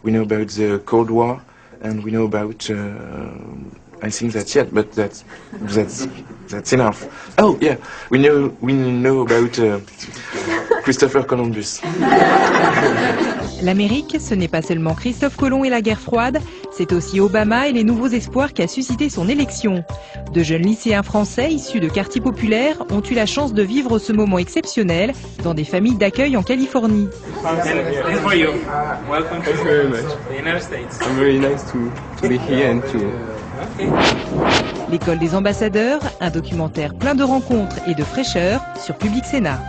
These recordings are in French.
we know about the Cold War, and we know about. I think that's it, but that's enough. Oh yeah, we know about Christopher Columbus. L'Amérique, ce n'est pas seulement Christophe Colomb et la guerre froide, c'est aussi Obama et les nouveaux espoirs qu'a suscité son élection. De jeunes lycéens français issus de quartiers populaires ont eu la chance de vivre ce moment exceptionnel dans des familles d'accueil en Californie. L'école des ambassadeurs, un documentaire plein de rencontres et de fraîcheur sur Public Sénat.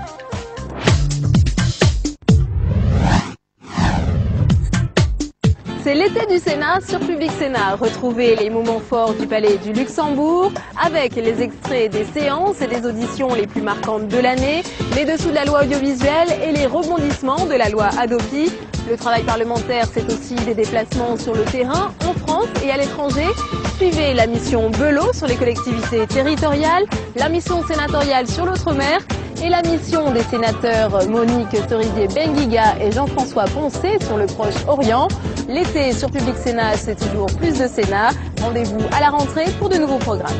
C'est l'été du Sénat sur Public Sénat. Retrouvez les moments forts du Palais du Luxembourg avec les extraits des séances et des auditions les plus marquantes de l'année, les dessous de la loi audiovisuelle et les rebondissements de la loi Hadopi. Le travail parlementaire, c'est aussi des déplacements sur le terrain, en France et à l'étranger. Suivez la mission Belot sur les collectivités territoriales, la mission sénatoriale sur l'outre-mer et la mission des sénateurs Monique Cerisier-Benguiga et Jean-François Poncet sur le Proche-Orient. L'été sur Public Sénat, c'est toujours plus de Sénat. Rendez-vous à la rentrée pour de nouveaux programmes.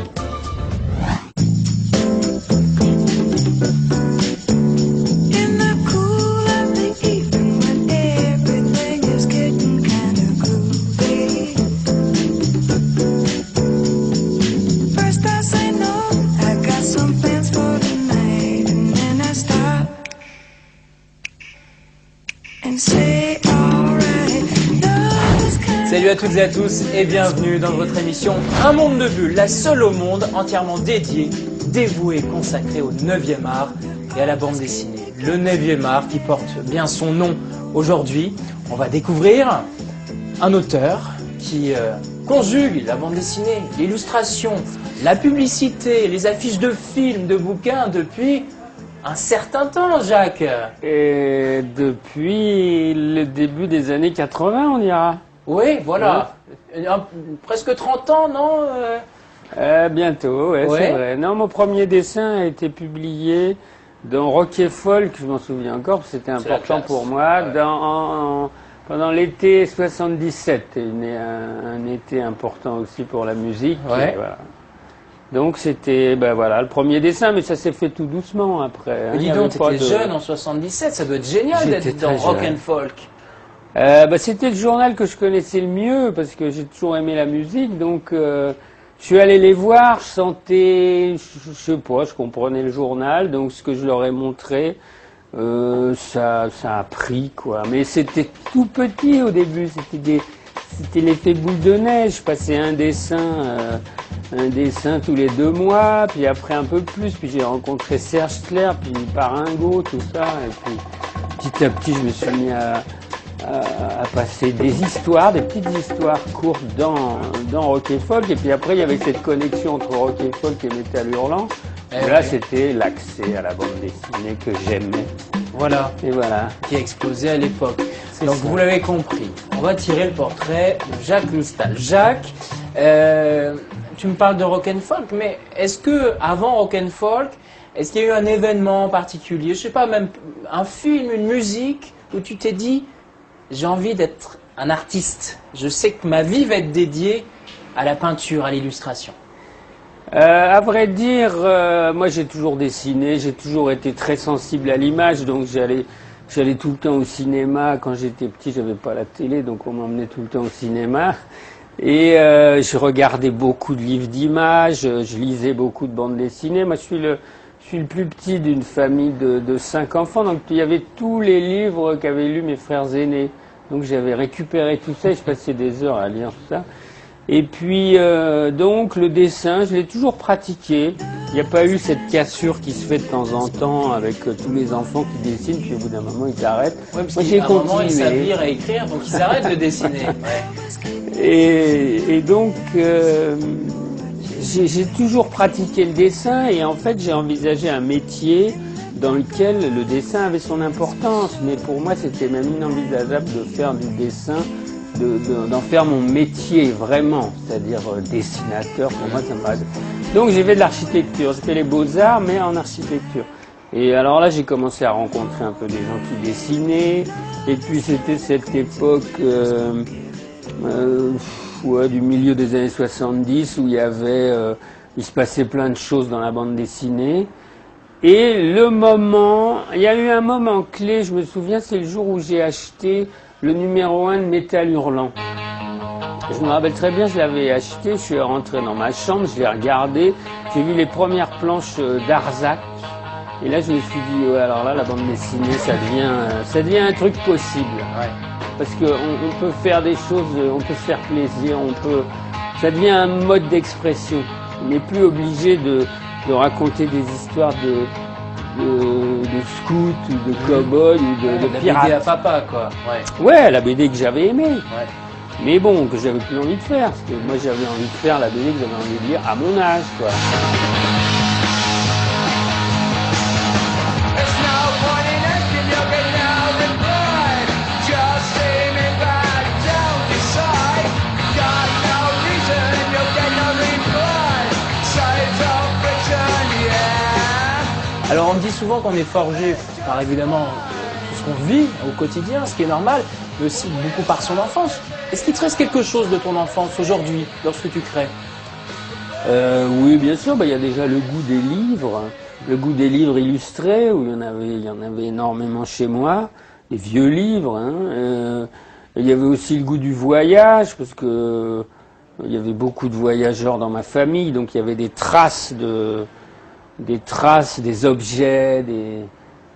Salut à toutes et à tous et bienvenue dans votre émission Un monde de bulles, la seule au monde entièrement dédiée, dévouée, consacrée au 9e art et à la bande dessinée. Le 9e art qui porte bien son nom aujourd'hui. On va découvrir un auteur qui conjugue la bande dessinée, l'illustration, la publicité, les affiches de films, de bouquins depuis un certain temps, Jacques. Et depuis le début des années 80, on dira. Oui, voilà. Ouais. Presque 30 ans, non bientôt, ouais, c'est vrai. Non, mon premier dessin a été publié dans Rock et Folk, je m'en souviens encore, parce que c'était important pour moi, ouais. Pendant l'été 77, un été important aussi pour la musique. Ouais. Et voilà. Donc c'était voilà, le premier dessin, mais ça s'est fait tout doucement après. Mais dis donc, t'étais jeune en 77, ça doit être génial d'être dans Rock and Folk. C'était le journal que je connaissais le mieux parce que j'ai toujours aimé la musique, donc je suis allé les voir, je sentais, je sais pas, je comprenais le journal, donc ce que je leur ai montré, ça a pris quoi. Mais c'était tout petit au début, c'était l'effet boule de neige. Je passais un dessin tous les 2 mois, puis après un peu plus, puis j'ai rencontré Serge Clair, puis Paringo, tout ça, et puis petit à petit je me suis mis à passer des histoires, des petites histoires courtes dans Rock et Folk, et puis après il y avait cette connexion entre Rock et Folk et Métal Hurlant, et là c'était l'accès à la bande dessinée que j'aimais. Voilà. Et voilà. Qui a explosé à l'époque. Donc ça. Vous l'avez compris, on va tirer le portrait de Jacques Loustal. Jacques, tu me parles de Rock and Folk, mais est-ce que avant Rock and Folk, est-ce qu'il y a eu un événement particulier, je sais pas, même un film, une musique, où tu t'es dit j'ai envie d'être un artiste. Je sais que ma vie va être dédiée à la peinture, à l'illustration. À vrai dire, moi j'ai toujours dessiné, j'ai toujours été très sensible à l'image, donc j'allais tout le temps au cinéma. Quand j'étais petit, j'avais pas la télé, donc on m'emmenait tout le temps au cinéma. Et je regardais beaucoup de livres d'images, je lisais beaucoup de bandes dessinées. Moi je suis le plus petit d'une famille de 5 enfants, donc il y avait tous les livres qu'avaient lus mes frères aînés. Donc j'avais récupéré tout ça et je passais des heures à lire tout ça. Et puis donc le dessin, je l'ai toujours pratiqué. Il n'y a pas eu cette cassure qui se fait de temps en temps avec tous les enfants qui dessinent, puis au bout d'un moment ils arrêtent. Ouais, parce qu'à un moment ils savent lire et écrire, donc ils arrêtent de dessiner. Ouais. Et donc j'ai toujours pratiqué le dessin et en fait j'ai envisagé un métier dans lequel le dessin avait son importance, mais pour moi c'était même inenvisageable de faire du dessin, d'en faire mon métier vraiment, c'est-à-dire dessinateur. Pour moi ça m'a... Donc j'ai fait de l'architecture, j'ai fait les beaux-arts mais en architecture. Et alors là, j'ai commencé à rencontrer un peu des gens qui dessinaient. Et puis c'était cette époque du milieu des années 70 où il se passait plein de choses dans la bande dessinée. Et il y a eu un moment clé, je me souviens, c'est le jour où j'ai acheté le numéro 1 de Métal Hurlant. Je me rappelle très bien, je l'avais acheté, je suis rentré dans ma chambre, je l'ai regardé, j'ai vu les premières planches d'Arzac. Et là, je me suis dit, ouais, alors là, la bande dessinée, ça devient un truc possible. Ouais. Parce qu'on peut faire des choses, on peut se faire plaisir, ça devient un mode d'expression. On n'est plus obligé de raconter des histoires de scouts ou de cow-boys ou de pirates. La BD à papa, quoi. Ouais, la BD que j'avais aimée. Ouais. Mais bon, que j'avais plus envie de faire. Parce que moi, j'avais envie de faire la BD que j'avais envie de lire à mon âge, quoi. Alors on me dit souvent qu'on est forgé par évidemment tout ce qu'on vit au quotidien, ce qui est normal, mais aussi beaucoup par son enfance. Est-ce qu'il te reste quelque chose de ton enfance aujourd'hui, lorsque tu crées? Oui, bien sûr. Il y a déjà le goût des livres illustrés, où il y en avait énormément chez moi, des vieux livres. Il y avait aussi le goût du voyage, parce que il y avait beaucoup de voyageurs dans ma famille, donc il y avait des traces, des objets,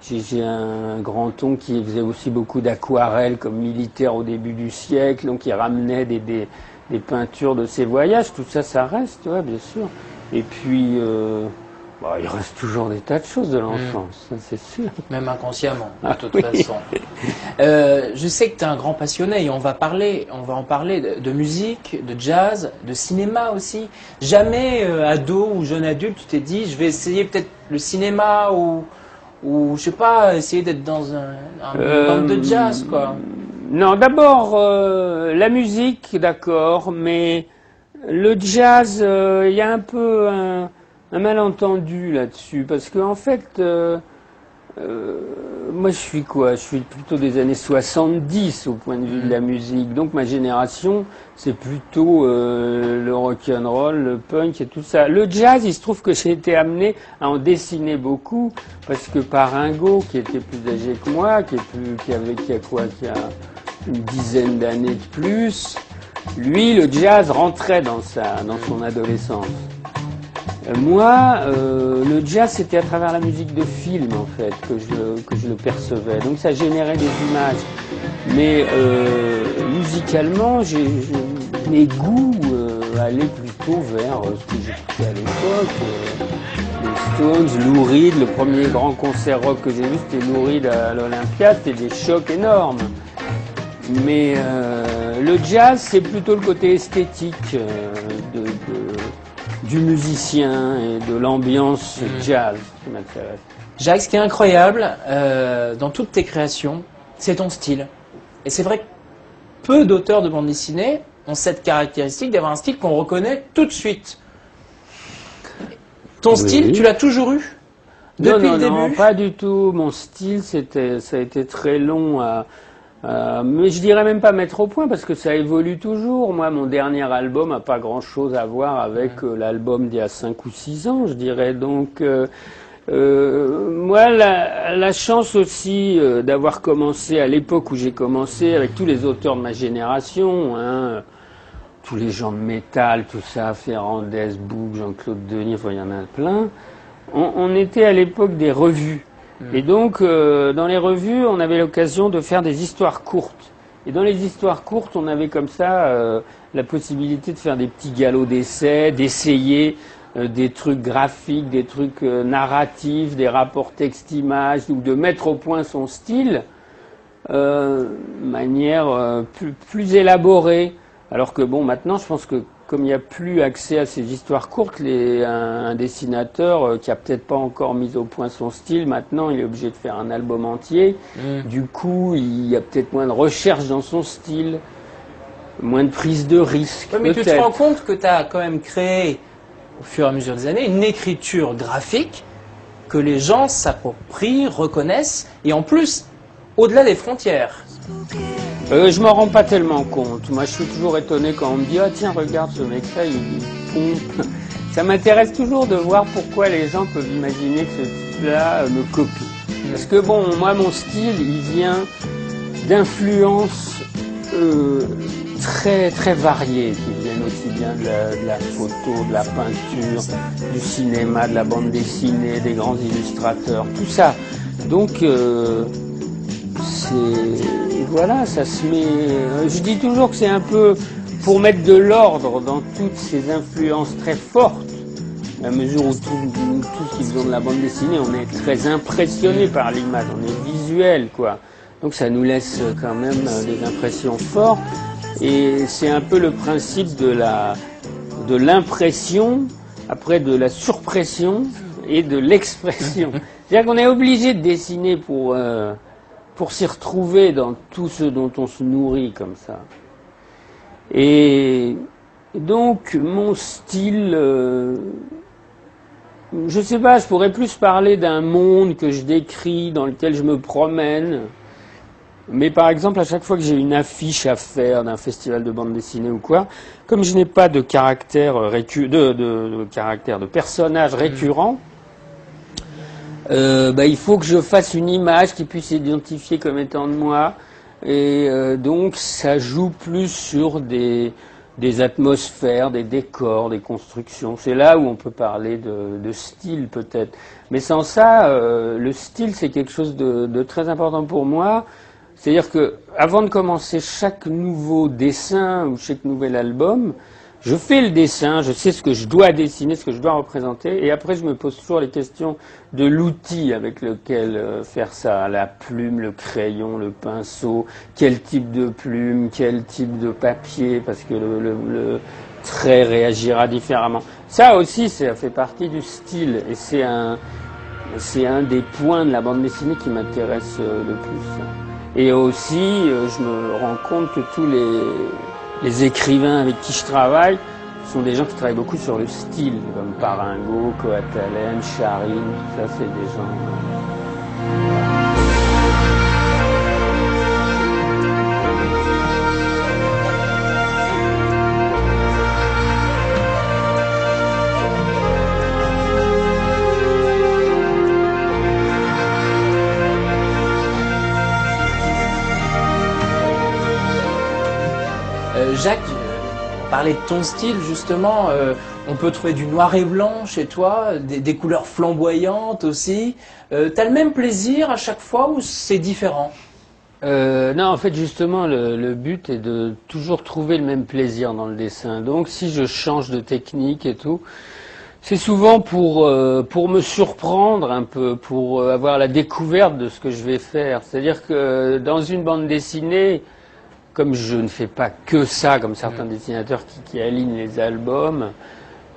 J'ai un grand-oncle qui faisait aussi beaucoup d'aquarelles comme militaire au début du siècle, donc il ramenait des peintures de ses voyages, tout ça, ça reste, ouais, bien sûr. Et puis, il reste toujours des tas de choses de l'enfance, ça, c'est sûr. Même inconsciemment, de toute façon. Je sais que tu es un grand passionné et on va en parler de musique, de jazz, de cinéma aussi. Jamais, ado ou jeune adulte, tu t'es dit, je vais essayer peut-être le cinéma ou je sais pas, essayer d'être dans un bande de jazz, quoi. Non, d'abord, la musique, d'accord, mais le jazz, il y a un peu un malentendu là-dessus, parce que en fait, moi je suis quoi? Je suis plutôt des années 70 au point de vue de la musique, donc ma génération, c'est plutôt le rock'n'roll, le punk et tout ça. Le jazz, il se trouve que j'ai été amené à en dessiner beaucoup, parce que Paringo, qui était plus âgé que moi, qui a une dizaine d'années de plus, lui, le jazz rentrait dans son adolescence. Moi, le jazz, c'était à travers la musique de film, en fait, que je le percevais. Donc ça générait des images. Mais musicalement, mes goûts allaient plutôt vers ce que j'écoutais à l'époque. Les Stones, Lou Reed, le premier grand concert rock que j'ai vu, c'était Lou Reed à l'Olympia, c'était des chocs énormes. Mais le jazz, c'est plutôt le côté esthétique du musicien et de l'ambiance jazz qui m'intéresse. Jacques, ce qui est incroyable dans toutes tes créations, c'est ton style. Et c'est vrai que peu d'auteurs de bande dessinée ont cette caractéristique d'avoir un style qu'on reconnaît tout de suite. Ton style, tu l'as toujours eu depuis le début? Non, pas du tout. Mon style, ça a été très long mais je dirais même pas mettre au point parce que ça évolue toujours. Moi, mon dernier album n'a pas grand-chose à voir avec l'album d'il y a 5 ou 6 ans, je dirais. Donc, moi, la chance aussi d'avoir commencé à l'époque où j'ai commencé avec tous les auteurs de ma génération, tous les gens de métal, tout ça, Ferrandez, Boug, Jean-Claude Denis, il y en a plein. On était à l'époque des revues. Et donc, dans les revues, on avait l'occasion de faire des histoires courtes. Et dans les histoires courtes, on avait comme ça la possibilité de faire des petits galops d'essais, d'essayer des trucs graphiques, des trucs narratifs, des rapports texte-image, ou de mettre au point son style de manière plus élaborée. Alors que bon, maintenant, je pense que comme il n'y a plus accès à ces histoires courtes, un dessinateur qui a peut-être pas encore mis au point son style, maintenant il est obligé de faire un album entier. Du coup, il y a peut-être moins de recherche dans son style, moins de prise de risque. Ouais, mais tu te rends compte que tu as quand même créé, au fur et à mesure des années, une écriture graphique que les gens s'approprient, reconnaissent, et en plus, au-delà des frontières. Je m'en rends pas tellement compte. Moi, je suis toujours étonné quand on me dit « Ah tiens, regarde ce mec-là, il pompe ». Ça m'intéresse toujours de voir pourquoi les gens peuvent imaginer que ce type-là me copie. Parce que bon, moi, mon style, il vient d'influences très très variées, qui viennent aussi bien de la photo, de la peinture, du cinéma, de la bande dessinée, des grands illustrateurs, tout ça. Donc, voilà, ça se met. Je dis toujours que c'est un peu pour mettre de l'ordre dans toutes ces influences très fortes. À mesure où tout ce qui vient de la bande dessinée, on est très impressionné par l'image, on est visuel, quoi. Donc ça nous laisse quand même des impressions fortes. Et c'est un peu le principe de l'impression, après de la surpression et de l'expression. C'est-à-dire qu'on est obligé de dessiner pour s'y retrouver dans tout ce dont on se nourrit comme ça. Et donc mon style, je sais pas, je pourrais plus parler d'un monde que je décris, dans lequel je me promène. Mais par exemple, à chaque fois que j'ai une affiche à faire d'un festival de bande dessinée ou quoi, comme je n'ai pas de caractère de personnage récurrent, il faut que je fasse une image qui puisse s'identifier comme étant de moi. Et donc ça joue plus sur des atmosphères, des décors, des constructions. C'est là où on peut parler de style peut-être. Mais sans ça, le style c'est quelque chose de très important pour moi. C'est-à-dire que avant de commencer chaque nouveau dessin ou chaque nouvel album, je fais le dessin, je sais ce que je dois dessiner, ce que je dois représenter, et après je me pose toujours les questions de l'outil avec lequel faire ça, la plume, le crayon, le pinceau, quel type de plume, quel type de papier, parce que le trait réagira différemment. Ça aussi, ça fait partie du style, et c'est un des points de la bande dessinée qui m'intéresse le plus. Et aussi, je me rends compte que tous les écrivains avec qui je travaille sont des gens qui travaillent beaucoup sur le style, comme Paringo, Coatalen, Charine, tout ça, c'est des gens... Jacques, on parlait de ton style justement, on peut trouver du noir et blanc chez toi, des couleurs flamboyantes aussi. T'as le même plaisir à chaque fois ou c'est différent? Non, en fait justement le but est de toujours trouver le même plaisir dans le dessin. Donc si je change de technique et tout, c'est souvent pour me surprendre un peu, pour avoir la découverte de ce que je vais faire. C'est-à-dire que dans une bande dessinée, comme je ne fais pas que ça, comme certains dessinateurs qui alignent les albums,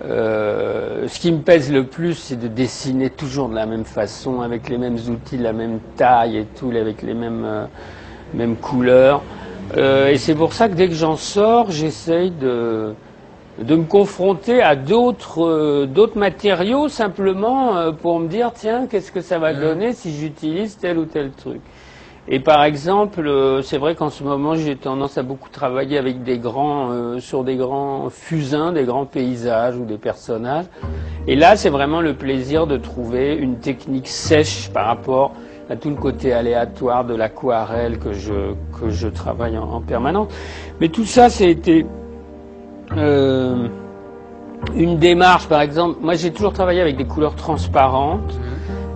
ce qui me pèse le plus, c'est de dessiner toujours de la même façon, avec les mêmes outils, la même taille et tout, avec les mêmes couleurs. Et c'est pour ça que dès que j'en sors, j'essaye de me confronter à d'autres matériaux, simplement pour me dire, tiens, qu'est-ce que ça va donner si j'utilise tel ou tel truc. Et par exemple, c'est vrai qu'en ce moment, j'ai tendance à beaucoup travailler avec sur des grands fusains, des grands paysages ou des personnages. Et là, c'est vraiment le plaisir de trouver une technique sèche par rapport à tout le côté aléatoire de l'aquarelle que je travaille en permanence. Mais tout ça, c'était une démarche. Par exemple, moi, j'ai toujours travaillé avec des couleurs transparentes,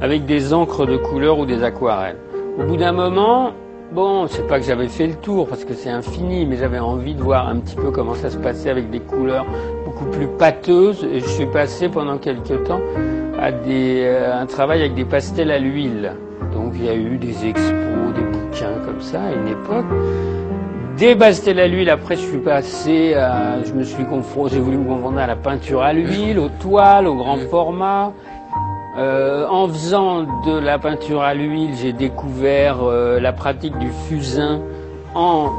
avec des encres de couleur ou des aquarelles. Au bout d'un moment, bon, c'est pas que j'avais fait le tour parce que c'est infini, mais j'avais envie de voir un petit peu comment ça se passait avec des couleurs beaucoup plus pâteuses. Et je suis passé pendant quelques temps à un travail avec des pastels à l'huile. Donc il y a eu des expos, des bouquins comme ça à une époque. Des pastels à l'huile, après je suis passé à, j'ai voulu me confronter à la peinture à l'huile, aux toiles, au grand format. En faisant de la peinture à l'huile, j'ai découvert la pratique du fusain en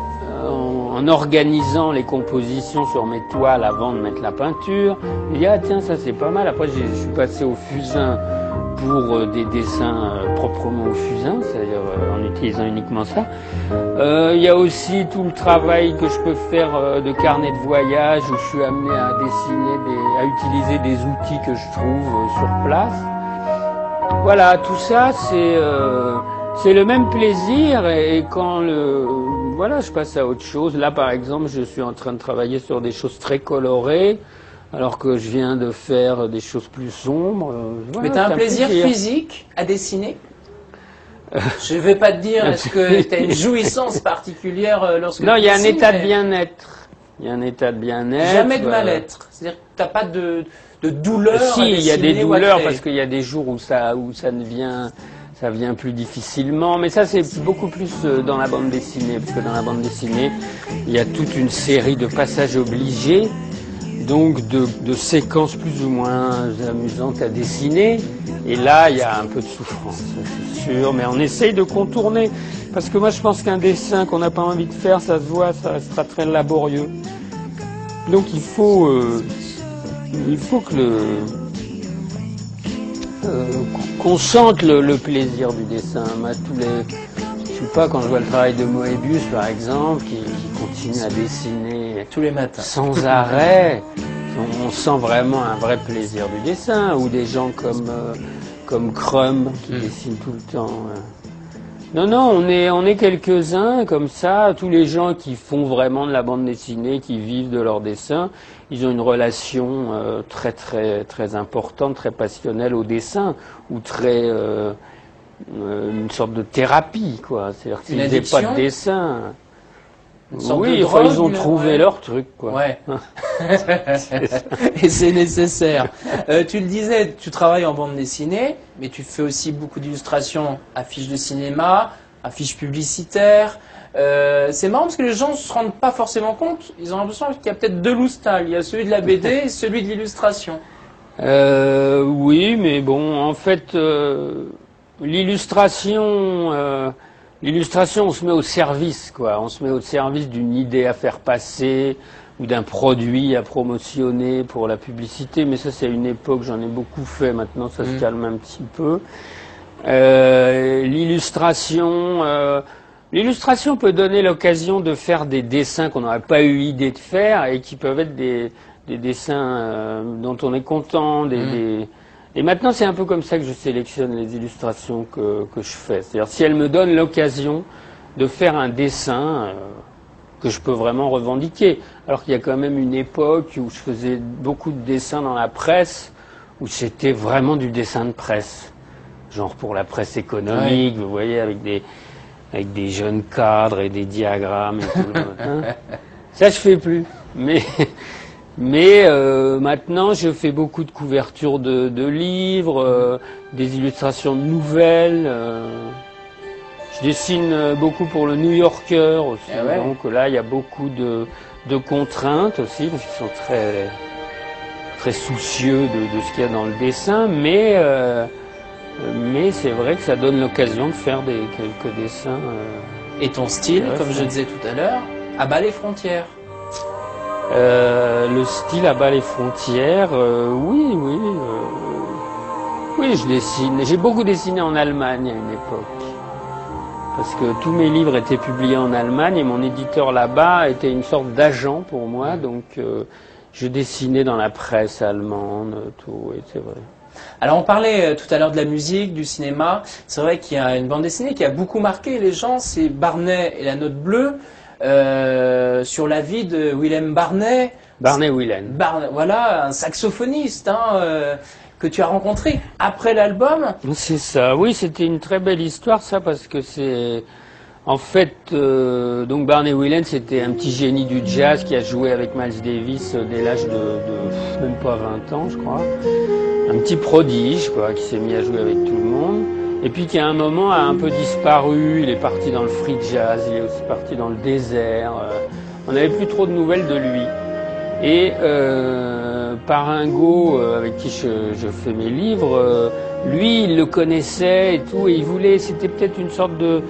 organisant les compositions sur mes toiles avant de mettre la peinture. Et tiens, ça c'est pas mal. Après, je suis passé au fusain pour des dessins proprement au fusain, c'est-à-dire en utilisant uniquement ça. Il y a aussi tout le travail que je peux faire de carnet de voyage où je suis amené à dessiner, à utiliser des outils que je trouve sur place. Voilà, tout ça c'est le même plaisir et quand voilà, je passe à autre chose. Là par exemple, je suis en train de travailler sur des choses très colorées. Alors que je viens de faire des choses plus sombres. Voilà, mais tu as un plaisir physique à dessiner? Je ne vais pas te dire, est-ce que tu as une jouissance particulière lorsque non, tu dessines? Non, il y a un état de bien-être. Il y a un état de bien-être. Jamais de mal-être. C'est-à-dire que tu n'as pas de douleur. Si, il y a des douleurs parce qu'il y a des jours où ça vient plus difficilement. Mais ça, c'est beaucoup plus dans la bande dessinée. Parce que dans la bande dessinée, il y a toute une série de passages obligés. Donc de séquences plus ou moins amusantes à dessiner. Et là, il y a un peu de souffrance, c'est sûr. Mais on essaye de contourner. Parce que moi, je pense qu'un dessin qu'on n'a pas envie de faire, ça se voit, ça restera très laborieux. Donc il faut que qu'on sente le plaisir du dessin. Moi, je sais pas, quand je vois le travail de Moebius, par exemple, qui continue à dessiner tous les matins, sans arrêt, on sent vraiment un vrai plaisir du dessin. Ou des gens comme Crumb, qui dessinent tout le temps. Non, on est quelques-uns comme ça. Tous les gens qui font vraiment de la bande dessinée, qui vivent de leur dessin, ils ont une relation très très très importante, très passionnelle au dessin, ou très une sorte de thérapie, quoi. C'est-à-dire qu'ils n'avaient pas de dessin. Oui, ils ont trouvé leur truc, quoi. Ouais. Et c'est nécessaire. Tu le disais, tu travailles en bande dessinée, mais tu fais aussi beaucoup d'illustrations, affiches de cinéma, affiches publicitaires. C'est marrant parce que les gens ne se rendent pas forcément compte. Ils ont l'impression qu'il y a peut-être deux loups-styles. Il y a celui de la BD et celui de l'illustration. Oui, mais bon, en fait, l'illustration, on se met au service, quoi. On se met au service d'une idée à faire passer ou d'un produit à promotionner pour la publicité. Mais ça, c'est à une époque, j'en ai beaucoup fait. Maintenant, ça se calme un petit peu. L'illustration peut donner l'occasion de faire des dessins qu'on n'aurait pas eu idée de faire et qui peuvent être des dessins dont on est content, Et maintenant, c'est un peu comme ça que je sélectionne les illustrations que je fais. C'est-à-dire, si elles me donnent l'occasion de faire un dessin que je peux vraiment revendiquer, alors qu'il y a quand même une époque où je faisais beaucoup de dessins dans la presse, où c'était vraiment du dessin de presse, genre pour la presse économique, vous voyez, avec des jeunes cadres et des diagrammes et tout. Ça, je fais plus. Mais maintenant, je fais beaucoup de couvertures de livres, des illustrations de nouvelles. Je dessine beaucoup pour le New Yorker aussi. Donc là, il y a beaucoup de contraintes aussi, parce qu'ils sont très, très soucieux de ce qu'il y a dans le dessin. Mais c'est vrai que ça donne l'occasion de faire quelques dessins. Et ton style, comme je disais tout à l'heure, abat les frontières. Le style abat les frontières, oui, je dessine. J'ai beaucoup dessiné en Allemagne à une époque, parce que tous mes livres étaient publiés en Allemagne et mon éditeur là-bas était une sorte d'agent pour moi, donc je dessinais dans la presse allemande, tout, et c'est vrai. Alors on parlait tout à l'heure de la musique, du cinéma. C'est vrai qu'il y a une bande dessinée qui a beaucoup marqué les gens, c'est Barney et la Note Bleue. Sur la vie de Willem Barnet. Barney Willem. Voilà, un saxophoniste que tu as rencontré après l'album. C'est ça, oui, c'était une très belle histoire ça, parce que c'est... En fait, donc Barney Willem, c'était un petit génie du jazz qui a joué avec Miles Davis dès l'âge de même pas 20 ans, je crois. Un petit prodige, quoi, qui s'est mis à jouer avec tout le monde. Et puis qui à un moment a un peu disparu, il est parti dans le free jazz, il est aussi parti dans le désert, on n'avait plus trop de nouvelles de lui. Et Paringo, avec qui je fais mes livres, lui il le connaissait et tout, et il voulait, c'était peut-être une sorte de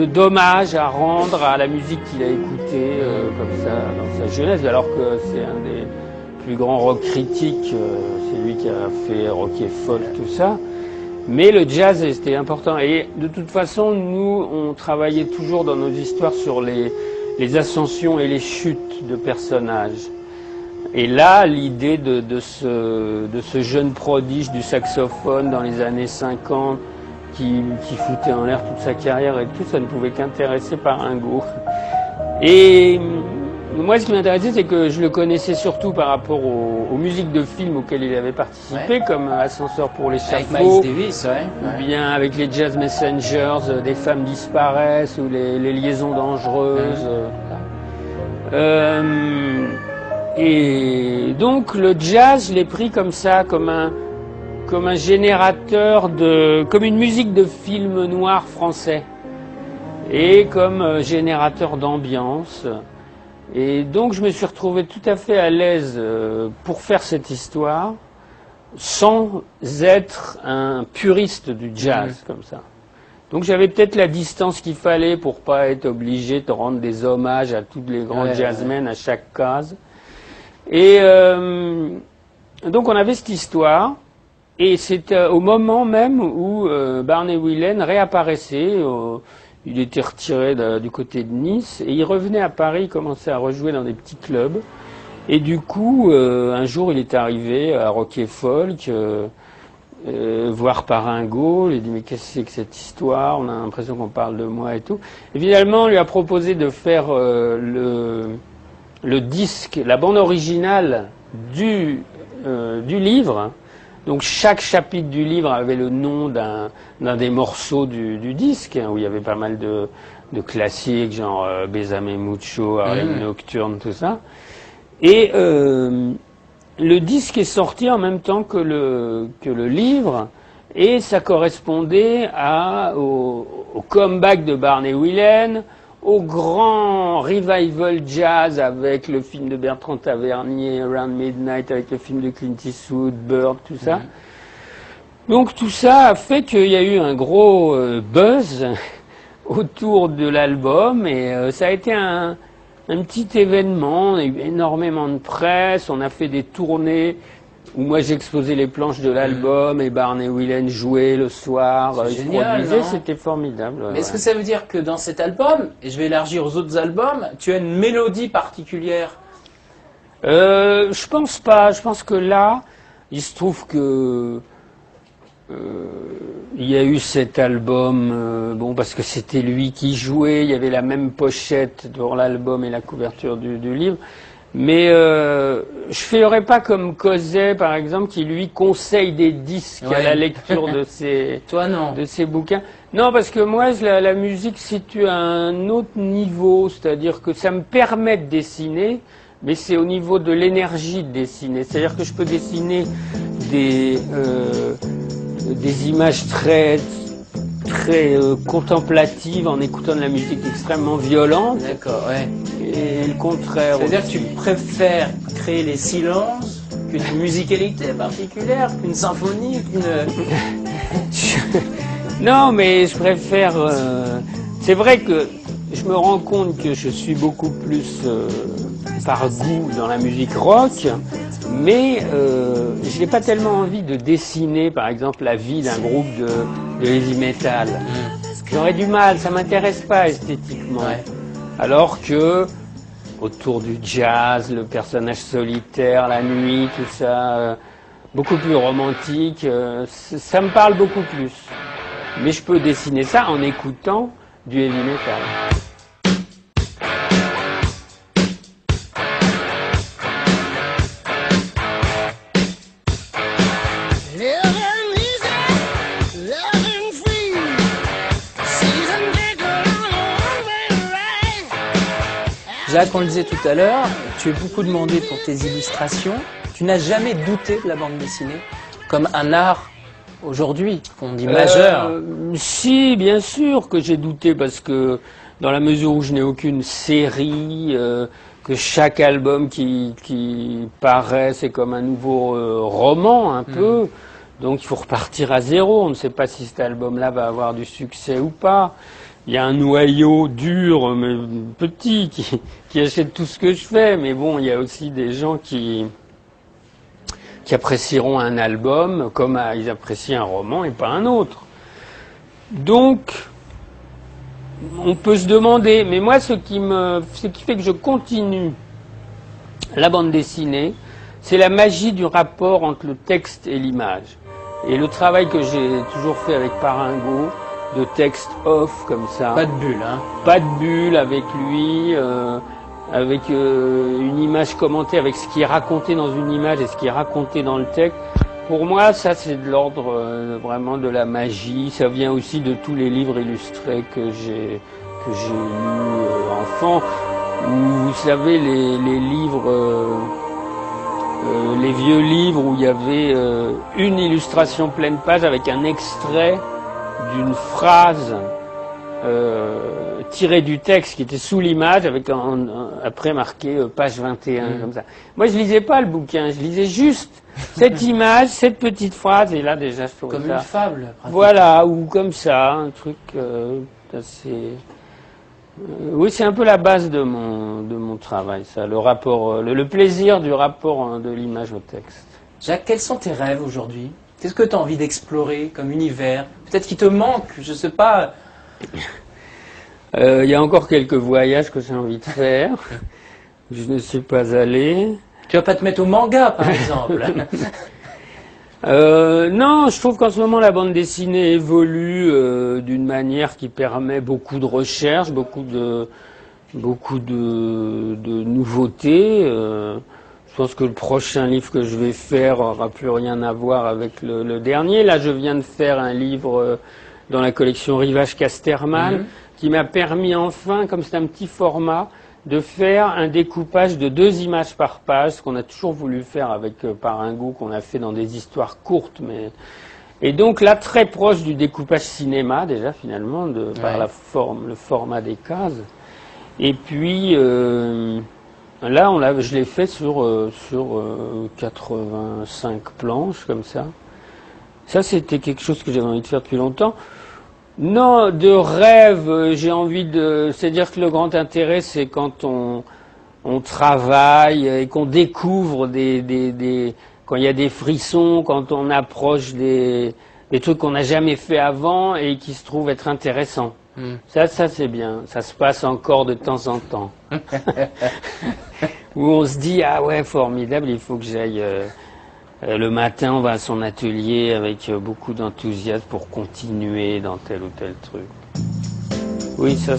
dommage à rendre à la musique qu'il a écoutée comme ça dans sa jeunesse, alors que c'est un des plus grands rock critiques, c'est lui qui a fait Rock et Folk, tout ça. Mais le jazz était important. Et de toute façon, nous, on travaillait toujours dans nos histoires sur les ascensions et les chutes de personnages. Et là, l'idée de ce jeune prodige du saxophone dans les années 50 qui foutait en l'air toute sa carrière et tout, ça ne pouvait qu'intéresser Paringo. Et moi, ce qui m'intéressait, c'est que je le connaissais surtout par rapport aux musiques de films auxquelles il avait participé, comme Ascenseur pour l'échafaud, avec Miles Davis, ou bien avec les Jazz Messengers, Des femmes disparaissent, ou les liaisons dangereuses. Et donc le jazz, je l'ai pris comme ça, comme un générateur comme une musique de film noir français, et comme générateur d'ambiance. Et donc je me suis retrouvé tout à fait à l'aise pour faire cette histoire, sans être un puriste du jazz comme ça. Donc j'avais peut-être la distance qu'il fallait pour pas être obligé de rendre des hommages à tous les grands jazzmen à chaque case. Et donc on avait cette histoire, et c'était au moment même où Barney Whelan réapparaissait. Il était retiré du côté de Nice, et il revenait à Paris, il commençait à rejouer dans des petits clubs. Et du coup, un jour, il est arrivé à Rock et Folk, voir Paringo. Il a dit, mais qu'est-ce que c'est que cette histoire? On a l'impression qu'on parle de moi et tout. Et finalement, on lui a proposé de faire le disque, la bande originale du livre. Donc chaque chapitre du livre avait le nom d'un des morceaux du disque, où il y avait pas mal de classiques, genre Bésame Mucho, Harlem Nocturne, tout ça. Et le disque est sorti en même temps que le livre, et ça correspondait au comeback de Barney Whelan, au grand revival jazz avec le film de Bertrand Tavernier, Around Midnight, avec le film de Clint Eastwood, Bird, tout ça. Donc tout ça a fait qu'il y a eu un gros buzz autour de l'album, et ça a été un petit événement. On a eu énormément de presse, on a fait des tournées où moi j'exposais les planches de l'album et Barney Whelan jouait le soir, il produisait, c'était formidable. Mais est-ce que ça veut dire que dans cet album, et je vais élargir aux autres albums, tu as une mélodie particulière? Je pense pas, je pense que là, il se trouve que il y a eu cet album, bon, parce que c'était lui qui jouait, il y avait la même pochette dans l'album et la couverture du livre. Mais je ferais pas comme Causet, par exemple, qui lui conseille des disques à la lecture de ses, de ses bouquins. Non, parce que moi, la musique situe à un autre niveau, c'est-à-dire que ça me permet de dessiner, mais c'est au niveau de l'énergie de dessiner. C'est-à-dire que je peux dessiner des images très contemplative en écoutant de la musique extrêmement violente. D'accord, ouais. Et le contraire. C'est-à-dire que tu préfères créer les silences qu'une musicalité particulière, qu'une symphonie, Non, mais je préfère... C'est vrai que je me rends compte que je suis beaucoup plus par goût dans la musique rock, mais je n'ai pas tellement envie de dessiner, par exemple, la vie d'un groupe de heavy metal. J'aurais du mal, ça m'intéresse pas esthétiquement. Ouais. Alors que autour du jazz, le personnage solitaire, la nuit, tout ça, beaucoup plus romantique, ça me parle beaucoup plus. Mais je peux dessiner ça en écoutant du heavy metal. Jacques, on le disait tout à l'heure, tu es beaucoup demandé pour tes illustrations. Tu n'as jamais douté de la bande dessinée comme un art aujourd'hui, qu'on dit majeur? Si, bien sûr que j'ai douté, parce que dans la mesure où je n'ai aucune série, que chaque album qui paraît, c'est comme un nouveau roman un peu, donc il faut repartir à zéro. On ne sait pas si cet album-là va avoir du succès ou pas. Il y a un noyau dur, mais petit, qui achète tout ce que je fais. Mais bon, il y a aussi des gens qui qui apprécieront un album comme ils apprécient un roman et pas un autre. Donc, on peut se demander, mais moi ce qui fait que je continue la bande dessinée, c'est la magie du rapport entre le texte et l'image. Et le travail que j'ai toujours fait avec Paringo, de texte off comme ça. Pas de bulle, hein. Pas de bulle avec lui, avec une image commentée, avec ce qui est raconté dans une image et ce qui est raconté dans le texte. Pour moi, ça c'est de l'ordre vraiment de la magie. Ça vient aussi de tous les livres illustrés que j'ai lus enfant. Vous savez, les livres, les vieux livres où il y avait une illustration pleine page avec un extrait d'une phrase tirée du texte qui était sous l'image avec après marqué page 21 comme ça. Moi je lisais pas le bouquin, je lisais juste cette image, cette petite phrase et là déjà je trouvais Comme ça... une fable, pratiquement. Voilà, ou comme ça, un truc assez... oui, c'est un peu la base de mon travail, ça, le rapport, le plaisir du rapport de l'image au texte. Jacques, quels sont tes rêves aujourd'hui? Qu'est-ce que tu as envie d'explorer comme univers? Peut-être qu'il te manque, je sais pas. Il y a encore quelques voyages que j'ai envie de faire. Je ne suis pas allé. Tu vas pas te mettre au manga, par exemple? Non, je trouve qu'en ce moment la bande dessinée évolue d'une manière qui permet beaucoup de recherche, beaucoup de nouveautés. Je pense que le prochain livre que je vais faire n'aura plus rien à voir avec le dernier. Là, je viens de faire un livre dans la collection Rivage Casterman qui m'a permis enfin, comme c'est un petit format, de faire un découpage de 2 images par page, ce qu'on a toujours voulu faire avec Paringo, qu'on a fait dans des histoires courtes. Et donc là, très proche du découpage cinéma, déjà, finalement, par la forme, le format des cases. Et puis... là, je l'ai fait sur 85 planches, comme ça. Ça, c'était quelque chose que j'avais envie de faire depuis longtemps. Non, de rêve, j'ai envie de... C'est-à-dire que le grand intérêt, c'est quand on travaille et qu'on découvre quand il y a des frissons, quand on approche des trucs qu'on n'a jamais fait avant et qui se trouvent être intéressants. Ça c'est bien. Ça se passe encore de temps en temps. Où on se dit, ah ouais, formidable, il faut que j'aille... le matin, on va à son atelier avec beaucoup d'enthousiasme pour continuer dans tel ou tel truc. Oui, ça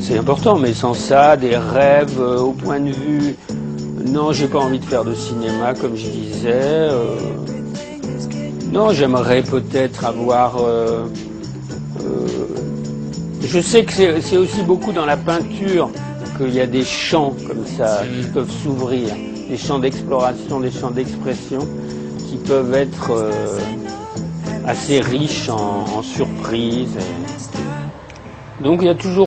c'est important, mais sans ça, des rêves au point de vue... Non, j'ai pas envie de faire de cinéma, comme je disais. Non, j'aimerais peut-être avoir... je sais que c'est aussi beaucoup dans la peinture qu'il y a des champs comme ça qui peuvent s'ouvrir, des champs d'exploration, des champs d'expression qui peuvent être assez riches en surprises. Donc il y a toujours